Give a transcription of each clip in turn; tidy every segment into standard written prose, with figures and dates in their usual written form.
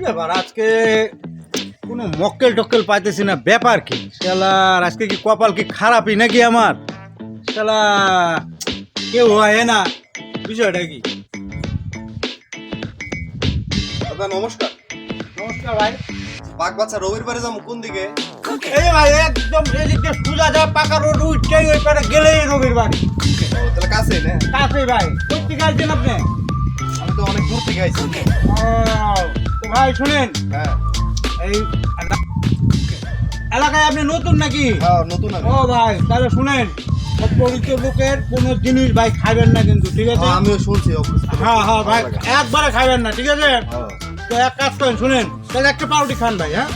ব্যাপার আজকে কোনো মক্কেল টক্কেল পাইতেছি না, ব্যাপার কি শালার? আজকে কি কপাল কি খারাপই নাকি আমার? শালা কেউ হয় না, বিষয়টা কি? দাদা নমস্কার। নমস্কার ভাই। বাঘ বাচ্চা রবিবারে যাবো কোন দিকে? এই ভাই একদম এদিকে সোজা যায়, পাকা রোড উঠছেই ওই পারে গেলেই রবির বাড়ি। ও, তাহলে কাছেই না? কাছে ভাই। কোথা থেকে আসছেন আপনি? আমি তো অনেক দূর থেকে আইছি। ও, তো ভাই শুনেন, হ্যাঁ এই এলাকায় আপনি নতুন নাকি? হ্যাঁ, নতুন আমি। ও ভাই তাহলে শুনেন, পরিচিত লোকের কোনো জিনিস ভাই খাবেন না কিন্তু, ঠিক আছে? হ্যাঁ, আমিও শুনছি অবশ্য। হ্যাঁ হ্যাঁ ভাই, একবারে খাবেন না, ঠিক আছে? হ্যাঁ। তো এক কাজ করেন, শুনেন, তাহলে একটা পাউরুটি খান ভাই। হ্যাঁ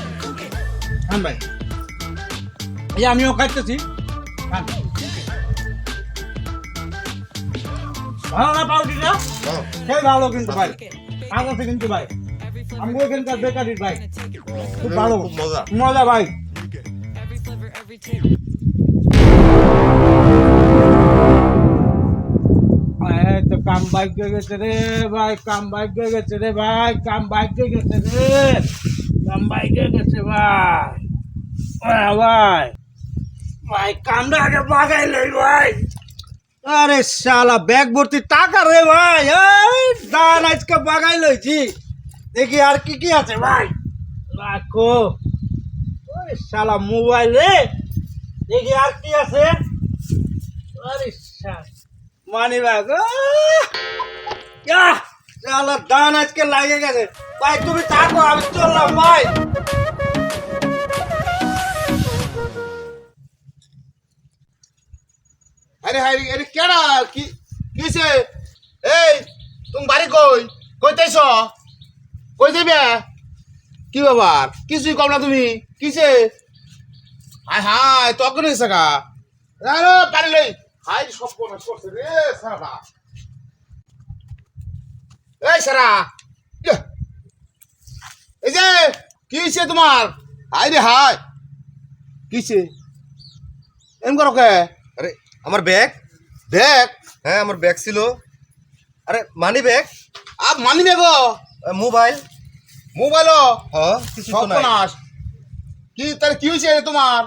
খান ভাই, এই আমিও খাইতেছি, খান। ভালো না পাউরুটিটা? হ্যাঁ। সেই ভালো কিন্তু ভাই, কাজ আছে কিন্তু ভাই, আমি ওইখানকার বেকারির ভাই, খুব ভালো, খুব মজা। মজা ভাই। এই তো কাম বাইক হয়ে গেছে রে ভাই, কাম বাইক হয়ে গেছে রে ভাই, কাম বাইক হয়ে গেছে রে, কাম বাইক হয়ে গেছে ভাই। ভাই ভাই কামটা আগে বাগাই লই ভাই। আরে শালা ব্যাগ ভর্তি টাকা রে ভাই, এই দান আজকে বাগাই লইছি, দেখি আর কি কি আছে ভাই, রাখো। ওরে শালা মোবাইল রে, দেখি আর কি আছে। আরে শালা মানি ব্যাগ, শালা দান আজকে লাগে গেছে ভাই। তুমি থাকো, আমি চললাম ভাই। আরে হাই আরে কেডা কি কিছে? এই তুমি বাড়ি কই কইতেছ? কই যাবে? কি ব্যাপার? কিছুই কম না তুমি কিছে? হাই হাই তো অজ্ঞান হয়েছে গা। আরে বাড়ি লই হাই সব কোনা করছে রে সারা। এই সারা ইয়া, এই যে কি হইছে তোমার? হাই রে হাই কিছে এম করো কে? আরে আমার ব্যাগ দেখ হ্যাঁ আমার ব্যাগ ছিল। আরে মানি ব্যাগ, আপ মানি নেব মোবাইল। মোবাইলও হ্যাঁ কিছু তো নাই। সর্বনাশ। কি তার কি হয়েছে তোমার?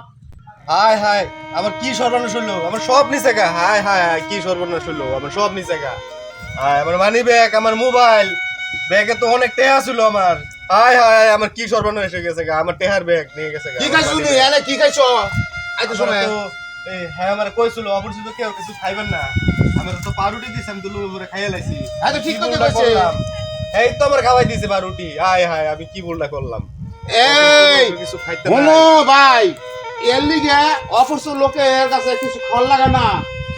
হাই হাই আমার কি সর্বনাশ হলো, আমার সব নিচে গা। হাই হাই হাই, কি সর্বনাশ হলো, আমার সব নিচে গা। হাই আমার মানি ব্যাগ, আমার মোবাইল, ব্যাগে তো অনেক টেহা ছিল আমার। হাই হাই হাই, আমার কি সর্বনাশ হয়ে গেছে গা, আমার টেহার ব্যাগ নিয়ে গেছে গা। কি আমার খাইছো money তুমি? bag। এনে কি খাইছো? আই তো আমার শুনে তো হ্যাঁ আমার কইছিল অপরিচিত কেউ কিছু খাইবেন না, আমি তো পাউরুটি দিছি, আমি তো লুবো করে খাইয়া লাইছি। হ্যাঁ তো ঠিক কি কথা ভুলটা কইছে। করলাম? এই তো আমার খাওয়াই দিছে পাউরুটি। হাই হাই আমি কি ভুলটা করলাম? এই কিছু খাইতে শোনো ভাই, এর লিগে অপরিচিত লোকের কাছে কিছু খল লাগে না।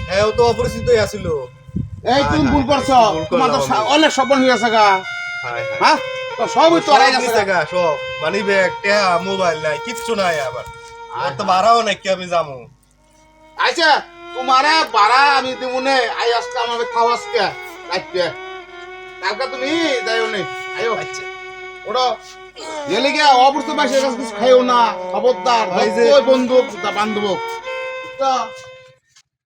হ্যাঁ ও তো অপরিচিতই আছিল। এই তুমি হায় ভুল হায়, করছো, ভুল তোমার তো করলাম আমি। অনেক স্বপ্ন হয়ে গেছে গা। হায় হায়। হ্যাঁ তো সবই তো আড়াই সব গেছে নিচে গা। গা, সব মানি ব্যাগ টেহা মোবাইল নাই, কিচ্ছু নাই আবার। আর তো ভাড়াও নাই কি আমি যাবো। আচ্ছা তোমারে বাড়া আমি দিমুনে, আই আজকে আমাকে খাও আজকে রাখতে। কালকে তুমি যাইও নি, আইও আচ্ছা ওটা এলে গিয়া অপরিচিত মানুষের কাছে কিছু খাইও না, খবরদার। ওই যে- যতই বন্ধু বান্ধব